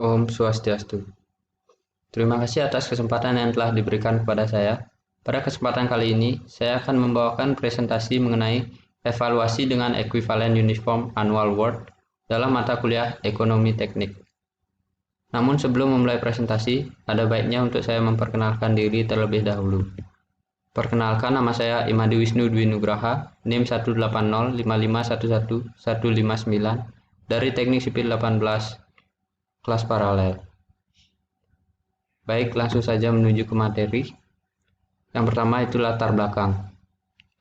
Om Swastiastu. Terima kasih atas kesempatan yang telah diberikan kepada saya. Pada kesempatan kali ini, saya akan membawakan presentasi mengenai evaluasi dengan ekuivalen uniform annual award dalam mata kuliah Ekonomi Teknik. Namun sebelum memulai presentasi, ada baiknya untuk saya memperkenalkan diri terlebih dahulu. Perkenalkan, nama saya Imadi Wisnu Dwi Nugraha, NIM 18055111159 dari Teknik Sipil 18 kelas paralel. Baik, langsung saja menuju ke materi. Yang pertama itu latar belakang.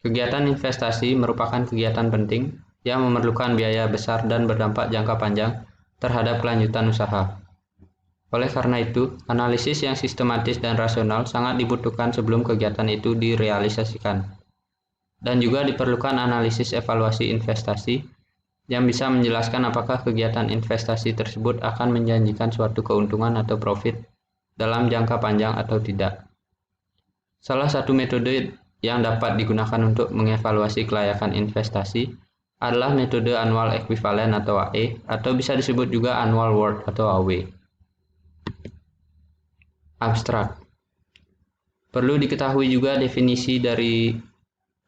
Kegiatan investasi merupakan kegiatan penting yang memerlukan biaya besar dan berdampak jangka panjang terhadap kelanjutan usaha. Oleh karena itu, analisis yang sistematis dan rasional sangat dibutuhkan sebelum kegiatan itu direalisasikan. Dan juga diperlukan analisis evaluasi investasi yang bisa menjelaskan apakah kegiatan investasi tersebut akan menjanjikan suatu keuntungan atau profit dalam jangka panjang atau tidak. Salah satu metode yang dapat digunakan untuk mengevaluasi kelayakan investasi adalah metode annual equivalent atau AE, atau bisa disebut juga annual award atau AW. Abstrak. Perlu diketahui juga definisi dari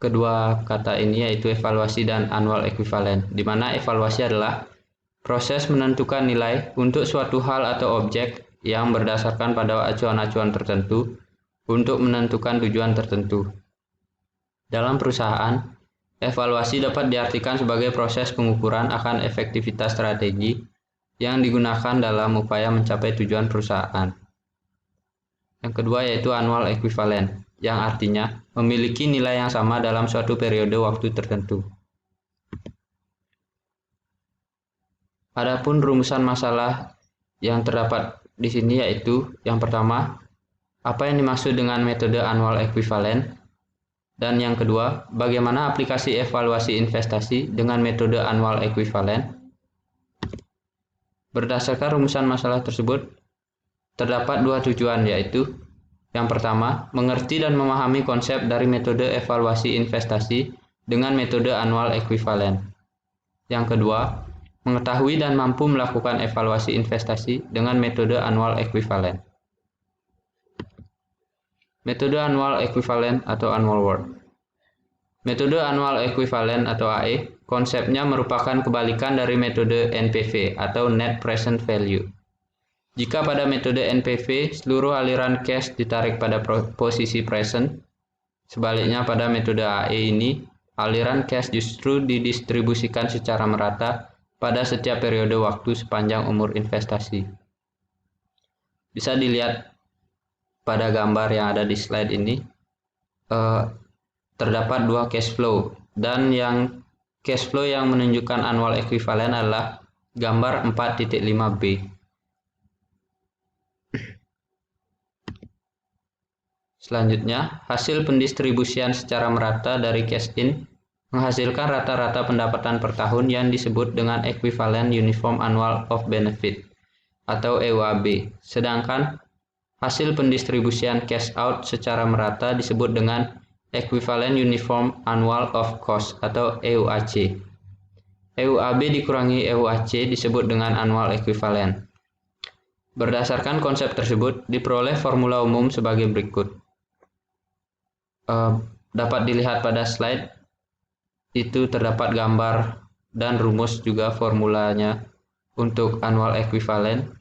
kedua kata ini, yaitu evaluasi dan annual equivalent, di mana evaluasi adalah proses menentukan nilai untuk suatu hal atau objek yang berdasarkan pada acuan-acuan tertentu untuk menentukan tujuan tertentu. Dalam perusahaan, evaluasi dapat diartikan sebagai proses pengukuran akan efektivitas strategi yang digunakan dalam upaya mencapai tujuan perusahaan. Yang kedua yaitu annual equivalent, yang artinya memiliki nilai yang sama dalam suatu periode waktu tertentu. Adapun rumusan masalah yang terdapat di sini yaitu yang pertama, apa yang dimaksud dengan metode annual equivalent, dan yang kedua, bagaimana aplikasi evaluasi investasi dengan metode annual equivalent. Berdasarkan rumusan masalah tersebut, terdapat dua tujuan, yaitu yang pertama, mengerti dan memahami konsep dari metode evaluasi investasi dengan metode annual equivalent. Yang kedua, mengetahui dan mampu melakukan evaluasi investasi dengan metode annual equivalent. Metode annual equivalent atau annual award. Metode annual equivalent atau AE, konsepnya merupakan kebalikan dari metode NPV atau net present value. Jika pada metode NPV, seluruh aliran cash ditarik pada posisi present, sebaliknya pada metode AE ini, aliran cash justru didistribusikan secara merata pada setiap periode waktu sepanjang umur investasi. Bisa dilihat pada gambar yang ada di slide ini, terdapat dua cash flow, dan yang cash flow yang menunjukkan annual equivalent adalah gambar 4.5b. Selanjutnya, hasil pendistribusian secara merata dari cash in menghasilkan rata-rata pendapatan per tahun yang disebut dengan Equivalent Uniform Annual of Benefit atau EUAB, sedangkan hasil pendistribusian cash out secara merata disebut dengan Equivalent Uniform Annual of Cost atau EUAC. EUAB dikurangi EUAC disebut dengan Annual Equivalent. Berdasarkan konsep tersebut, diperoleh formula umum sebagai berikut. Dapat dilihat pada slide, itu terdapat gambar dan rumus juga formulanya untuk Annual Equivalent,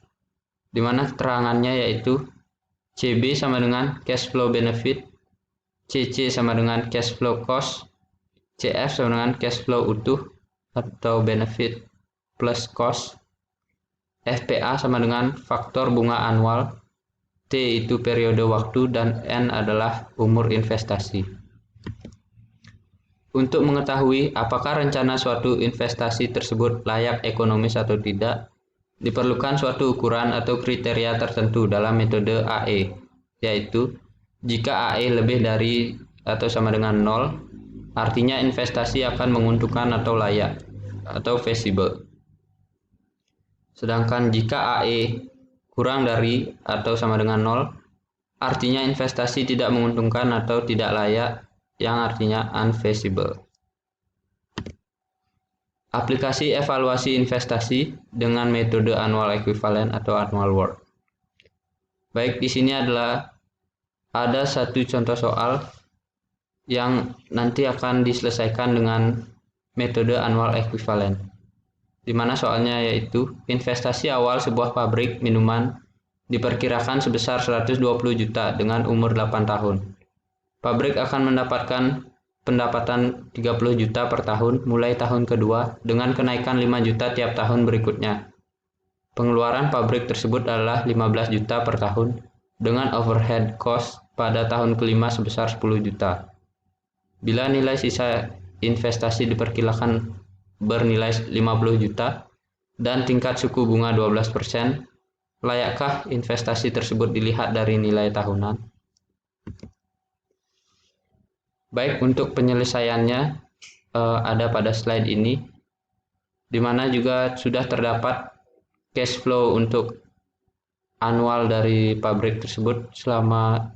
di mana keterangannya yaitu CB sama dengan cash flow benefit, CC sama dengan cash flow cost, CF sama dengan cash flow utuh atau benefit plus cost, FPA sama dengan faktor bunga annual, T itu periode waktu, dan N adalah umur investasi. Untuk mengetahui apakah rencana suatu investasi tersebut layak ekonomis atau tidak, diperlukan suatu ukuran atau kriteria tertentu dalam metode AE, yaitu jika AE lebih dari atau sama dengan 0, artinya investasi akan menguntungkan atau layak atau feasible. Sedangkan jika AE kurang dari atau sama dengan 0, artinya investasi tidak menguntungkan atau tidak layak, yang artinya unfeasible. Aplikasi evaluasi investasi dengan metode annual equivalent atau annual work. Baik, di sini adalah ada satu contoh soal yang nanti akan diselesaikan dengan metode annual equivalent. Di mana soalnya yaitu investasi awal sebuah pabrik minuman diperkirakan sebesar 120 juta dengan umur 8 tahun. Pabrik akan mendapatkan pendapatan 30 juta per tahun mulai tahun kedua dengan kenaikan 5 juta tiap tahun berikutnya. Pengeluaran pabrik tersebut adalah 15 juta per tahun dengan overhead cost pada tahun kelima sebesar 10 juta. Bila nilai sisa investasi diperkirakan bernilai 50 juta dan tingkat suku bunga 12%, layakkah investasi tersebut dilihat dari nilai tahunan? Baik, untuk penyelesaiannya ada pada slide ini, di mana juga sudah terdapat cash flow untuk annual dari pabrik tersebut selama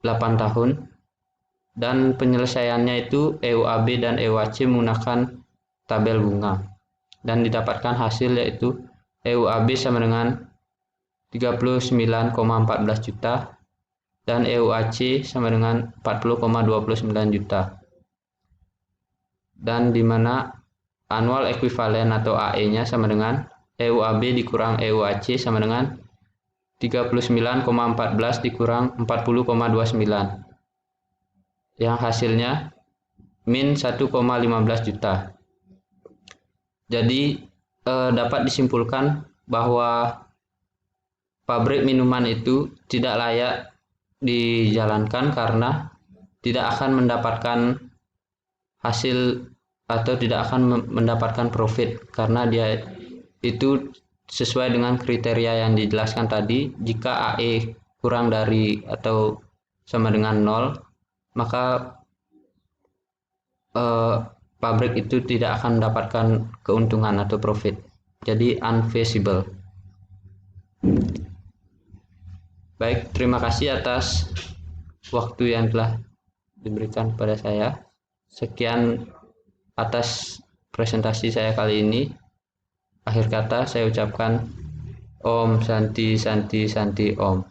8 tahun, dan penyelesaiannya itu EUAB dan EUAC menggunakan tabel bunga, dan didapatkan hasil yaitu EUAB sama dengan 39,14 juta dan EUAC sama dengan 40,29 juta. Dan di mana annual equivalent atau AE-nya sama dengan EUAB dikurang EUAC sama dengan 39,14 dikurang 40,29. Yang hasilnya min 1,15 juta. Jadi dapat disimpulkan bahwa pabrik minuman itu tidak layak dijalankan karena tidak akan mendapatkan hasil atau tidak akan mendapatkan profit, karena dia itu sesuai dengan kriteria yang dijelaskan tadi. Jika AE kurang dari atau sama dengan 0, maka pabrik itu tidak akan mendapatkan keuntungan atau profit, jadi unfeasible. Baik, terima kasih atas waktu yang telah diberikan kepada saya. Sekian atas presentasi saya kali ini. Akhir kata saya ucapkan Om Santi Santi Santi Om.